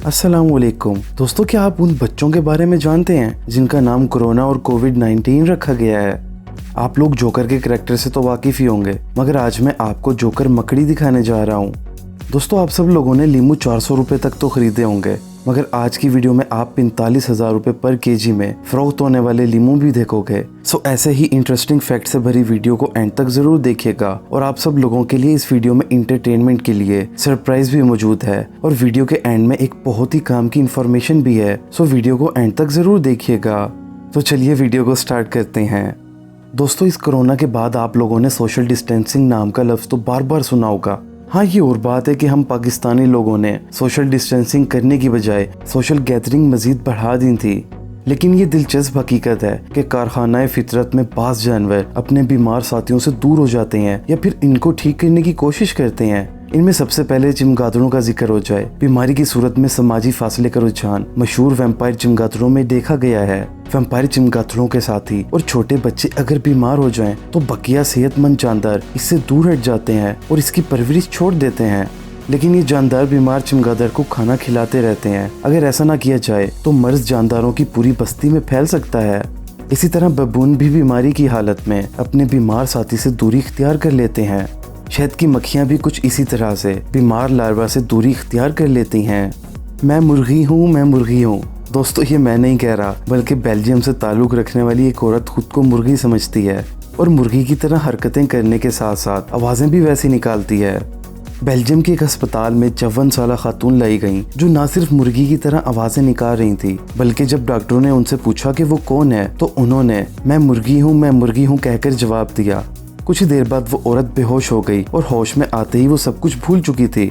अस्सलामुअलैकुम दोस्तों, क्या आप उन बच्चों के बारे में जानते हैं जिनका नाम कोरोना और कोविड-19 रखा गया है। आप लोग जोकर के करैक्टर से तो वाकिफ ही होंगे, मगर आज मैं आपको जोकर मकड़ी दिखाने जा रहा हूँ। दोस्तों, आप सब लोगों ने लीमू 400 रुपये तक तो खरीदे होंगे, मगर आज की वीडियो में आप 45,000 रुपये पर केजी में फरोख्त होने वाले लीमू भी देखोगे। सो ऐसे ही इंटरेस्टिंग फैक्ट से भरी वीडियो को एंड तक जरूर देखिएगा। और आप सब लोगों के लिए इस वीडियो में इंटरटेनमेंट के लिए सरप्राइज भी मौजूद है और वीडियो के एंड में एक बहुत ही काम की इंफॉर्मेशन भी है। सो वीडियो को एंड तक जरूर देखिएगा। तो चलिए वीडियो को स्टार्ट करते हैं। दोस्तों, इस कोरोना के बाद आप लोगों ने सोशल डिस्टेंसिंग नाम का लफ्ज तो बार बार सुना होगा। हाँ, ये और बात है कि हम पाकिस्तानी लोगों ने सोशल डिस्टेंसिंग करने की बजाय सोशल गैदरिंग मजीद बढ़ा दी थी। लेकिन ये दिलचस्प हकीकत है कि कारखानाए फितरत में बाज़ जानवर अपने बीमार साथियों से दूर हो जाते हैं या फिर इनको ठीक करने की कोशिश करते हैं। इनमें सबसे पहले चमगादड़ों का जिक्र हो जाए। बीमारी की सूरत में समाजी फासले का रुझान मशहूर वैम्पायर चमगादड़ों में देखा गया है। वैम्पायर चमगादड़ों के साथी और छोटे बच्चे अगर बीमार हो जाएं तो बकिया सेहतमंद जानदार इससे दूर हट जाते हैं और इसकी परवरिश छोड़ देते हैं। लेकिन ये जानदार बीमार चमगादड़ को खाना खिलाते रहते हैं। अगर ऐसा ना किया जाए तो मर्ज जानदारों की पूरी बस्ती में फैल सकता है। इसी तरह बबून भी बीमारी की हालत में अपने बीमार साथी से दूरी इख्तियार कर लेते हैं। शहद की मक्खियाँ भी कुछ इसी तरह से बीमार लार्वा से दूरी इख्तियार कर लेती हैं। मैं मुर्गी हूँ। दोस्तों, ये मैं नहीं कह रहा, बल्कि बेल्जियम से ताल्लुक़ रखने वाली एक औरत खुद को मुर्गी समझती है और मुर्गी की तरह हरकतें करने के साथ साथ आवाज़ें भी वैसी निकालती है। बेल्जियम के एक अस्पताल में 54 साला खातून लाई गईं, जो न सिर्फ मुर्गी की तरह आवाज़ें निकाल रही थी, बल्कि जब डॉक्टरों ने उनसे पूछा कि वो कौन है तो उन्होंने मैं मुर्गी हूँ कहकर जवाब दिया। कुछ ही देर बाद वो औरत बेहोश हो गई और होश में आते ही वो सब कुछ भूल चुकी थी।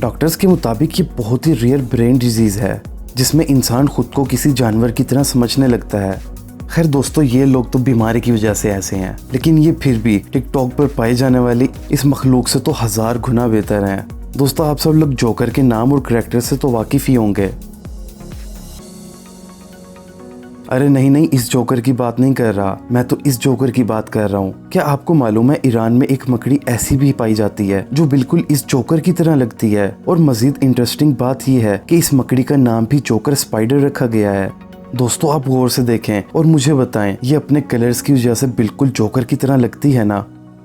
डॉक्टर्स के मुताबिक ये बहुत ही रेयर ब्रेन डिजीज है, जिसमें इंसान खुद को किसी जानवर की तरह समझने लगता है। खैर दोस्तों, ये लोग तो बीमारी की वजह से ऐसे हैं, लेकिन ये फिर भी टिकटॉक पर पाई जाने वाली इस मखलूक से तो 1000 गुना बेहतर हैं। दोस्तों, आप सब लोग जोकर के नाम और करैक्टर से तो वाकिफ ही होंगे। अरे नहीं, इस जोकर की बात नहीं कर रहा, मैं तो इस जोकर की बात कर रहा हूँ। क्या आपको मालूम है ईरान में एक मकड़ी ऐसी भी पाई जाती है जो बिल्कुल इस जोकर की तरह लगती है। और मजीद इंटरेस्टिंग बात यह है कि इस मकड़ी का नाम भी जोकर स्पाइडर रखा गया है। दोस्तों, आप गौर से देखें और मुझे बताएं, ये अपने कलर्स की वजह से बिल्कुल जोकर की तरह लगती है ना।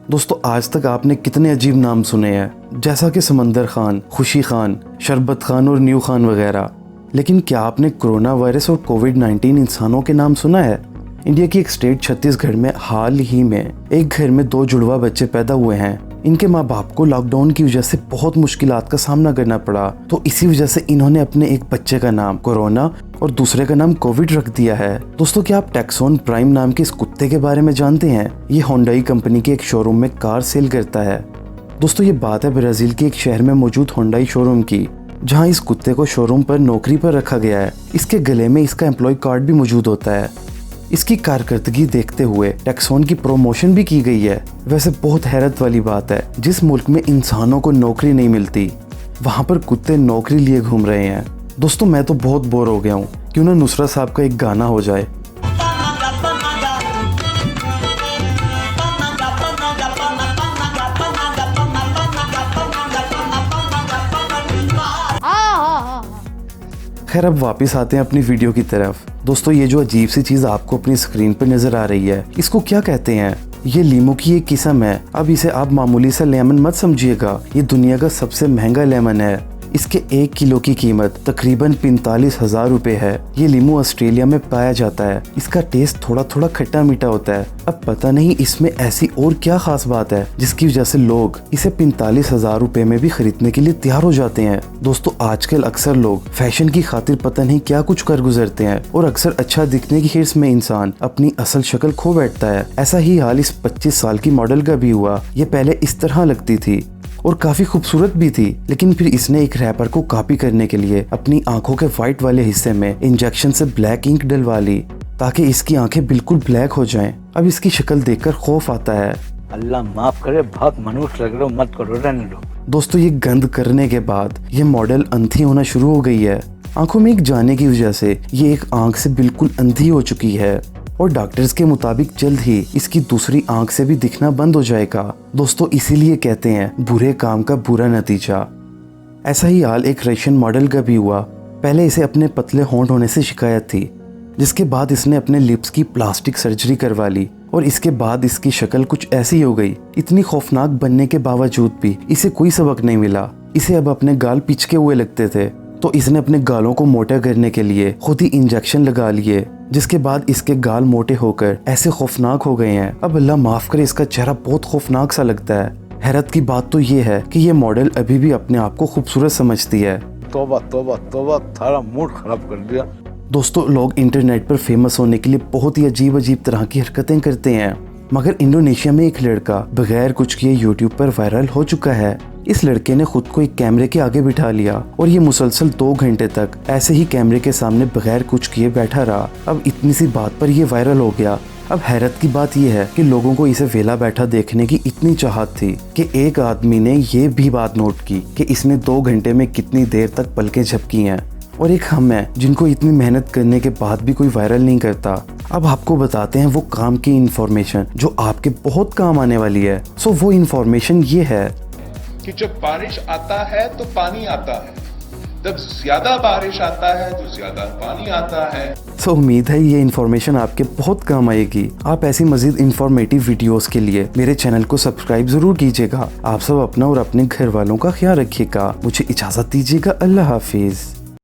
दोस्तों, आज तक आपने कितने अजीब नाम सुने हैं, जैसा कि समंदर खान, खुशी खान, शरबत खान और न्यू खान वगैरह। लेकिन क्या आपने कोरोना वायरस और कोविड-19 इंसानों के नाम सुना है? इंडिया की एक स्टेट छत्तीसगढ़ में हाल ही में एक घर में 2 जुड़वा बच्चे पैदा हुए हैं। इनके माँ बाप को लॉकडाउन की वजह से बहुत मुश्किलात का सामना करना पड़ा, तो इसी वजह से इन्होंने अपने एक बच्चे का नाम कोरोना और दूसरे का नाम कोविड रख दिया है। दोस्तों, क्या आप टैक्सोन प्राइम नाम के इस कुत्ते के बारे में जानते हैं? ये होंडाई कंपनी के एक शोरूम में कार सेल करता है। दोस्तों, ये बात है ब्राजील के एक शहर में मौजूद होंडाई शोरूम की, जहां इस कुत्ते को शोरूम पर नौकरी पर रखा गया है। इसके गले में इसका एम्प्लॉय कार्ड भी मौजूद होता है। इसकी कारकर्दगी देखते हुए टैक्सोन की प्रमोशन भी की गई है। वैसे बहुत हैरत वाली बात है, जिस मुल्क में इंसानों को नौकरी नहीं मिलती, वहां पर कुत्ते नौकरी लिए घूम रहे हैं। दोस्तों, मैं तो बहुत बोर हो गया हूँ, क्यों ना नुसरत साहब का एक गाना हो जाए। खैर, अब वापस आते हैं अपनी वीडियो की तरफ। दोस्तों, ये जो अजीब सी चीज़ आपको अपनी स्क्रीन पर नजर आ रही है, इसको क्या कहते हैं? ये लीमू की एक किस्म है। अब इसे आप मामूली सा लेमन मत समझिएगा, ये दुनिया का सबसे महंगा लेमन है। इसके 1 किलो की कीमत तकरीबन 45,000 रुपये है। ये लीमू ऑस्ट्रेलिया में पाया जाता है। इसका टेस्ट थोड़ा थोड़ा खट्टा मीठा होता है। अब पता नहीं इसमें ऐसी और क्या खास बात है जिसकी वजह से लोग इसे 45,000 रुपये में भी खरीदने के लिए तैयार हो जाते हैं। दोस्तों, आजकल अक्सर लोग फैशन की खातिर पता नहीं क्या कुछ कर गुजरते हैं और अक्सर अच्छा दिखने की हिर्स में इंसान अपनी असल शक्ल खो बैठता है। ऐसा ही हाल इस 25 साल की मॉडल का भी हुआ। ये पहले इस तरह लगती थी और काफी खूबसूरत भी थी, लेकिन फिर इसने एक रैपर को कॉपी करने के लिए अपनी आंखों के व्हाइट वाले हिस्से में इंजेक्शन से ब्लैक इंक डलवा ली, ताकि इसकी आंखें बिल्कुल ब्लैक हो जाएं। अब इसकी शक्ल देखकर खौफ आता है। अल्लाह माफ करे, बहुत मनुष्य लग रहे हो, मत करो, रहने दो। दोस्तों, ये गंद करने के बाद ये मॉडल अंधी होना शुरू हो गई है। आंखों में एक जाने की वजह से ये एक आंख से बिल्कुल अंधी हो चुकी है और डॉक्टर्स के मुताबिक जल्द ही इसकी दूसरी आंख से भी दिखना बंद हो जाएगा। दोस्तों, इसीलिए कहते हैं बुरे काम का बुरा नतीजा। ऐसा ही हाल एक रशियन मॉडल का भी हुआ। पहले इसे अपने पतले होंठ होने से शिकायत थी, जिसके बाद इसने अपने लिप्स की प्लास्टिक सर्जरी करवा ली और इसके बाद इसकी शक्ल कुछ ऐसी हो गई। इतनी खौफनाक बनने के बावजूद भी इसे कोई सबक नहीं मिला। इसे अब अपने गाल पिचके हुए लगते थे, तो इसने अपने गालों को मोटा करने के लिए खुद ही इंजेक्शन लगा लिए, जिसके बाद इसके गाल मोटे होकर ऐसे खौफनाक हो गए हैं। अब अल्लाह माफ करे, इसका चेहरा बहुत खौफनाक सा लगता है। हैरत की बात तो ये है कि ये मॉडल अभी भी अपने आप को खूबसूरत समझती है। तौबा तौबा तौबा, सारा मूड खराब कर दिया। दोस्तों, लोग इंटरनेट पर फेमस होने के लिए बहुत ही अजीब अजीब तरह की हरकतें करते हैं, मगर इंडोनेशिया में एक लड़का बगैर कुछ किए यूट्यूब पर वायरल हो चुका है। इस लड़के ने खुद को एक कैमरे के आगे बिठा लिया और ये मुसलसल 2 घंटे तक ऐसे ही कैमरे के सामने बगैर कुछ किए बैठा रहा। अब इतनी सी बात पर यह वायरल हो गया। अब हैरत की बात यह है कि लोगों को इसे वेला बैठा देखने की इतनी चाहत थी कि एक आदमी ने ये भी बात नोट की कि इसने 2 घंटे में कितनी देर तक पलकें झपकी हैं, और एक हम हैं जिनको इतनी मेहनत करने के बाद भी कोई वायरल नहीं करता। अब आपको बताते हैं वो काम की इंफॉर्मेशन जो आपके बहुत काम आने वाली है। सो वो इंफॉर्मेशन ये है कि जब बारिश आता है तो पानी आता है, जब ज्यादा बारिश आता है तो ज्यादा पानी आता है। सो उम्मीद है ये इन्फॉर्मेशन आपके बहुत काम आएगी। आप ऐसी मजीद इंफॉर्मेटिव वीडियोस के लिए मेरे चैनल को सब्सक्राइब जरूर कीजिएगा। आप सब अपना और अपने घर वालों का ख्याल रखिएगा। मुझे इजाजत दीजिएगा। अल्लाह हाफिज।